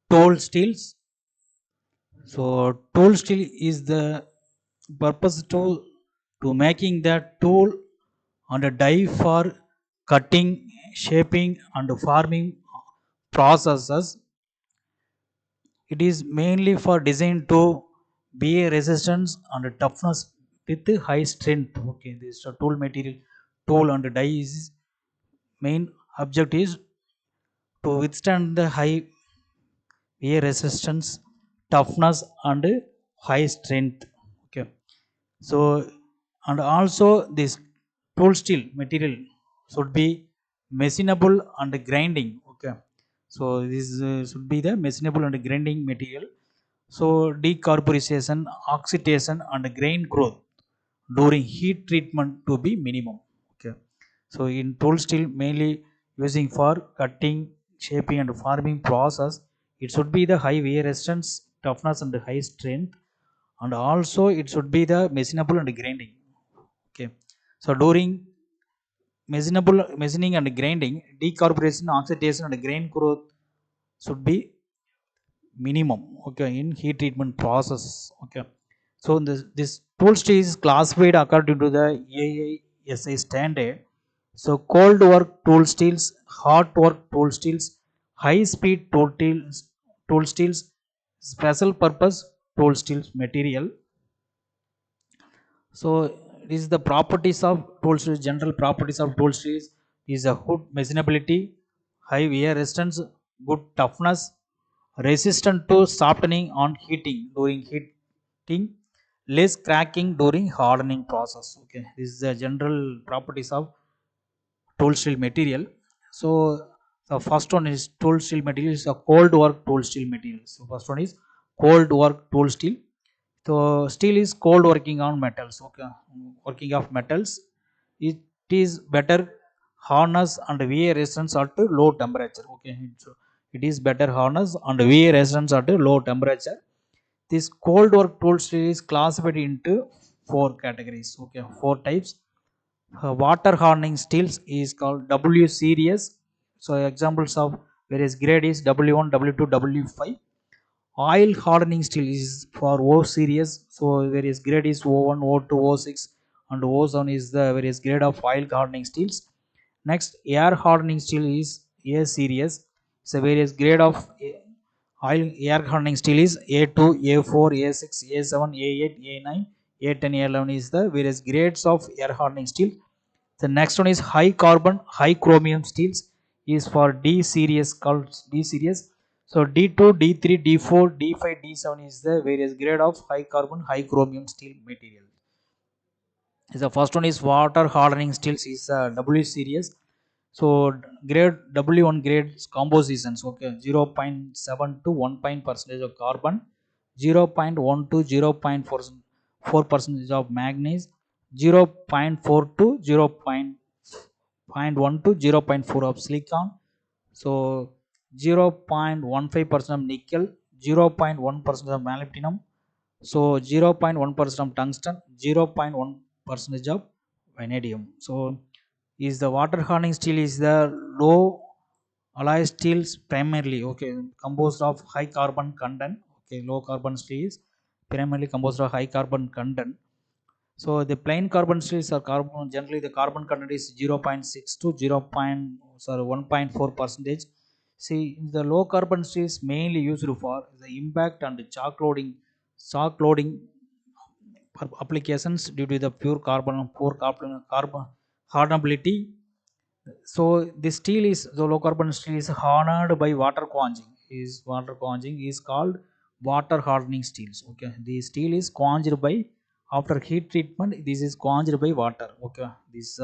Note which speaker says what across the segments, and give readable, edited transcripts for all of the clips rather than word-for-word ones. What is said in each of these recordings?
Speaker 1: tool steels. So tool steel is the purpose to making the tool and a die for cutting, shaping and farming processes. It is mainly for design to be a resistance and toughness with high strength. Okay, this tool material, tool and die is main object is to withstand the high wear resistance, toughness and high strength. Okay, so and also this tool steel material should be machinable and grinding. Okay, so this should be the machinable and grinding material. So decarburization, oxidation and grain growth during heat treatment to be minimum. Okay, so in tool steel mainly using for cutting, shaping and forming process, it should be the high wear resistance, toughness and high strength, and also it should be the machinable and grinding. Okay, so during machining and grinding, decarburization, oxidation and grain growth should be minimum. Okay, in heat treatment process. Okay, so this tool steel is classified according to the AISI standard. So cold work tool steels, hot work tool steels, high speed tool steels, special purpose tool steels material. So this is the properties of tool steel. General properties of tool steel is a good machinability, high wear resistance, good toughness, resistant to softening on heating during heating, less cracking during hardening process. Okay, this is the general properties of tool steel material. So the first one is tool steel material is a cold work tool steel material. So first one is cold work tool steel. So steel is cold working on metals. Okay, working of metals. It is better harness and wear resistance at low temperature. Okay, so it is better harness and wear resistance at low temperature. This cold work tool steel is classified into four categories. Okay, four types. Water hardening steels is called W series. So examples of various grade is W1, W2, W5. Oil hardening steel is for O series. So various grade is O1, O2, O6 and O7 is the various grade of oil hardening steels. Next, air hardening steel is A series. So various grade of oil air hardening steel is A2, A4, A6, A7, A8, A9, A10, A11 is the various grades of air hardening steel. The next one is high carbon, high chromium steels is for D series, called D series. So D2, D3, D4, D5, D7 is the various grade of high carbon, high chromium steel material. The first one is water hardening steels is W series. So grade W1 grade compositions. Okay, 0.7 to 1 point percentage of carbon, 0.1 to 0.4 percentage of manganese, 0.4 to 0.1 to 0.4 of silicon. So 0.15% of nickel, 0.1% of molybdenum, so 0.1% of tungsten, 0.1 percentage of vanadium. So is the water hardening steel is the low alloy steels primarily. Okay, composed of high carbon content. Okay, low carbon steel is primarily composed of high carbon content. So the plain carbon steels are carbon, generally the carbon content is 0.6 to 1.4 percentage. See, the low carbon steel is mainly used for the impact and chalk loading applications due to the poor carbon hardenability. So the steel is the low carbon steel is hardened by water quenching. Is water quenching is called water hardening steels. Okay, the steel is quenched by after heat treatment. This is quenched by water. Okay, this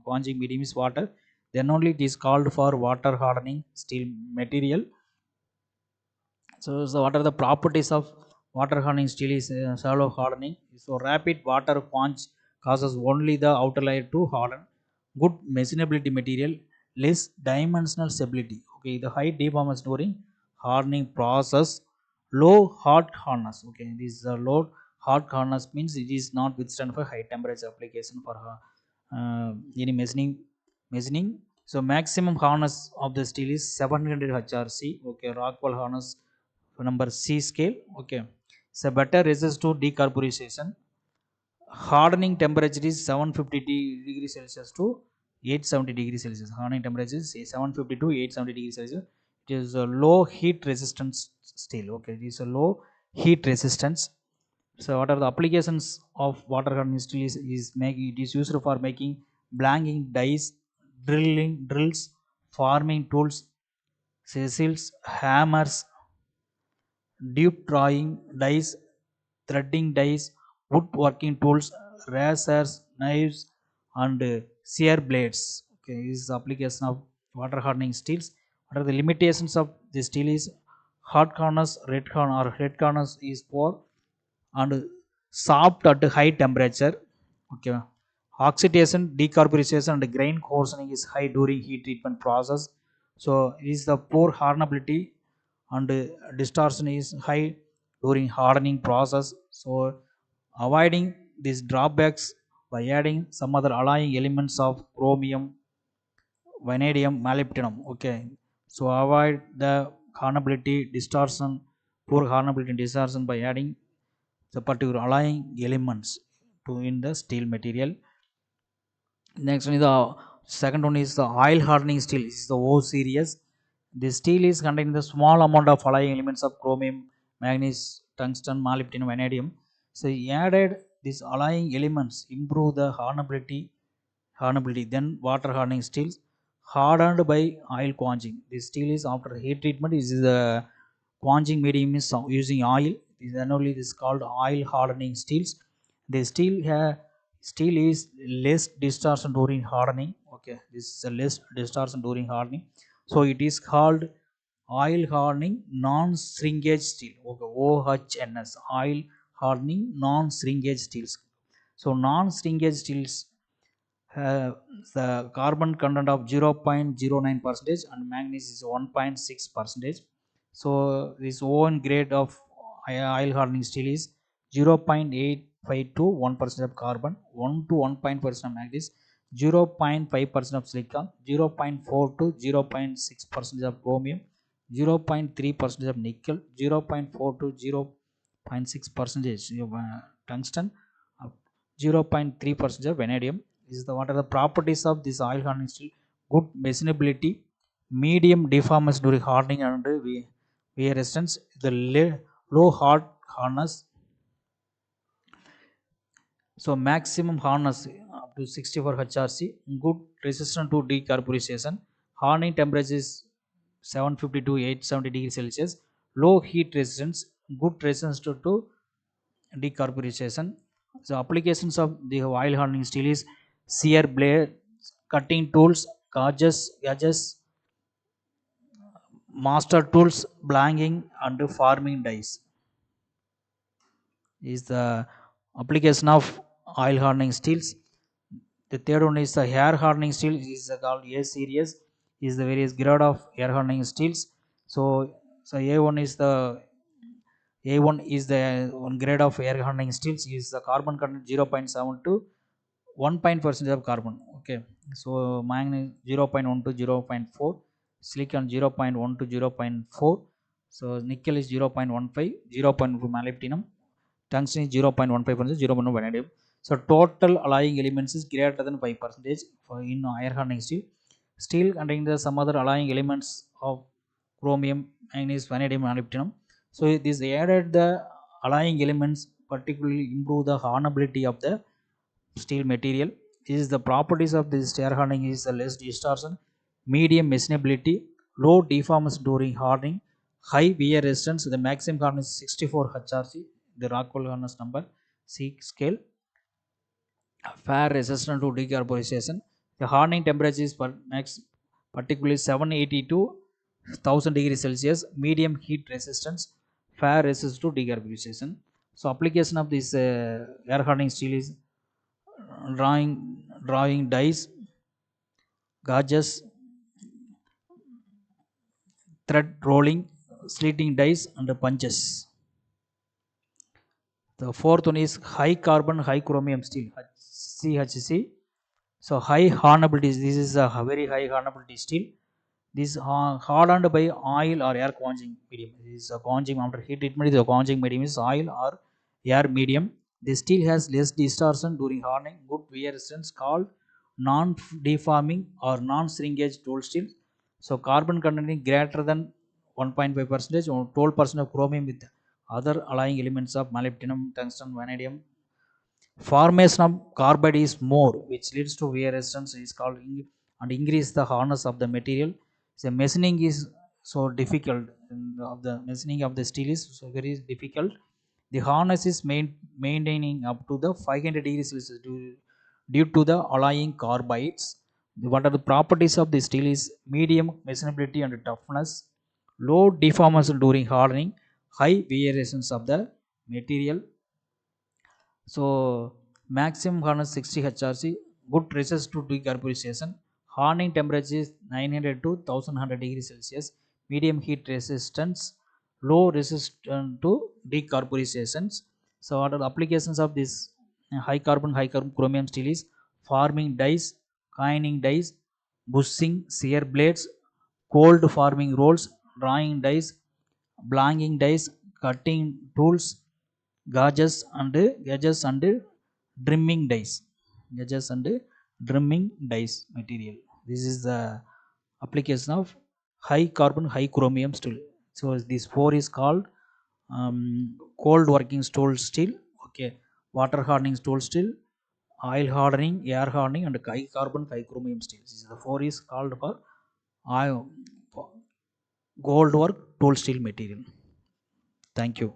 Speaker 1: quenching medium is water. Then only it is called for water hardening steel material. So what are the properties of water hardening steel is shallow hardening. So rapid water quench causes only the outer layer to harden. Good machinability material, less dimensional stability. Okay, the high deformation during hardening process, low hot hardness. Okay, this low hot hardness means it is not withstand for high temperature application for any machining. So maximum hardness of the steel is 700 HRC. Okay, Rockwell hardness So number C scale. Okay, it's a better resist to decarburization. Hardening temperature is 750 degrees Celsius to 870 degrees Celsius. Hardening temperature is 750 to 870 degrees Celsius. It is a low heat resistance steel. Okay, it is a low heat resistance. So what are the applications of water hardening steel it is used for making blanking dies, drills, farming tools, chisels, hammers, deep drawing dies, threading dies, woodworking tools, razors, knives, and shear blades. Okay, this is the application of water hardening steels. What are the limitations of the steel is hard corners, red corner or red corners is poor and soft at high temperature. Okay, oxidation, decarburization, and grain coarsening is high during heat treatment process. So it is the poor hardenability and distortion is high during hardening process. So avoiding these drawbacks by adding some other alloying elements of chromium, vanadium, molybdenum. Okay, so avoid the hardenability distortion, poor hardenability distortion by adding the particular alloying elements to in the steel material. Next one is the second one is the oil hardening steel. This is the O series. This steel is containing the small amount of alloying elements of chromium, manganese, tungsten, molybdenum, vanadium. So he added these alloying elements improve the hardenability. Then water hardening steel hardened by oil quenching. This steel is after heat treatment is the quenching medium is using oil. Then only this is called oil hardening steels. The steel is less distortion during hardening. Okay, this is a less distortion during hardening. So it is called oil hardening non-shrinkage steel. Okay, OHNS, oil hardening non-shrinkage steels. So non-shrinkage steels uh, the carbon content of 0.09 percentage and manganese is 1.6 percentage. So this own grade of oil hardening steel is 0.85 to 1% of carbon, 1 to 1.5% of manganese, 0.5% of silicon, 0.4 to 0.6% of chromium, 0.3% of nickel, 0.4 to 0.6 percentage of tungsten, 0.3% of vanadium. Is the what are the properties of this oil hardening steel? Good machinability, medium deformance during hardening and wear resistance, the low hard hardness. So maximum hardness up to 64 HRC, good resistance to decarburization, hardening temperature is 750 to 870 degrees Celsius, low heat resistance, good resistance to decarburization. So applications of the oil hardening steel is shear blade, cutting tools, gauges, master tools, blanking, and farming dies. Is the application of oil hardening steels. The third one is the hair hardening steel. Is called A series. Is the various grade of hair hardening steels. So A1 is the A1 is the one grade of air hardening steels. Is the carbon content 0.7 to 1% of carbon. Okay, so manganese 0.1 to 0.4, silicon 0.1 to 0.4, so nickel is 0.15, 0.2 molybdenum, tungsten is 0.15%, 0.1 vanadium. So total alloying elements is greater than 5% for in iron hardening steel. Steel containing the some other alloying elements of chromium, manganese, vanadium, molybdenum. So this added the alloying elements particularly improve the hardenability of the steel material. Is the properties of this air hardening is the less distortion, medium machinability, low deformance during hardening, high wear resistance. The maximum hardness is 64 HRC, the Rockwell hardness number C scale, fair resistant to decarburization. The hardening temperature is particularly 780 to 1000 degrees Celsius, medium heat resistance, fair resistance to decarburization. So application of this air hardening steel is drawing dies, gauges, thread rolling, slitting dies, and punches. The fourth one is high carbon, high chromium steel, CHC. So high hardenability. This is a very high hardenability steel. This hardened by oil or air quenching medium. This is a quenching after heat treatment. Is a quenching medium is oil or air medium. The steel has less distortion during hardening. Good wear resistance called non-deforming or non-shrinkage tool steel. So carbon containing greater than 1.5 percentage or 12% of chromium with other alloying elements of molybdenum, tungsten, vanadium. Formation of carbide is more, which leads to wear resistance is called and increase the hardness of the material. The machining is so difficult. Of the machining of the steel is so very difficult. The hardness is maintaining up to the 500 degrees Celsius due to the alloying carbides. What are the properties of the steel is medium machinability and toughness, low deformation during hardening, high wear resistance of the material. So maximum hardness 60 HRC, good resist to decarbonization. Hardening temperature is 900 to 1100 degrees Celsius. Medium heat resistance, low resistance to decarbonizations. So what are the applications of this high carbon chromium steel is forming dies, coining dies, bushing, shear blades, cold forming rolls, drawing dies, blanking dies, cutting tools, gauges and trimming dies, gauges and trimming dies material. This is the application of high carbon high chromium steel. So this four is called um, cold working tool steel, okay, water hardening tool steel, oil hardening, air hardening, and high carbon high chromium steel. This is the four is called for gold work tool steel material. Thank you.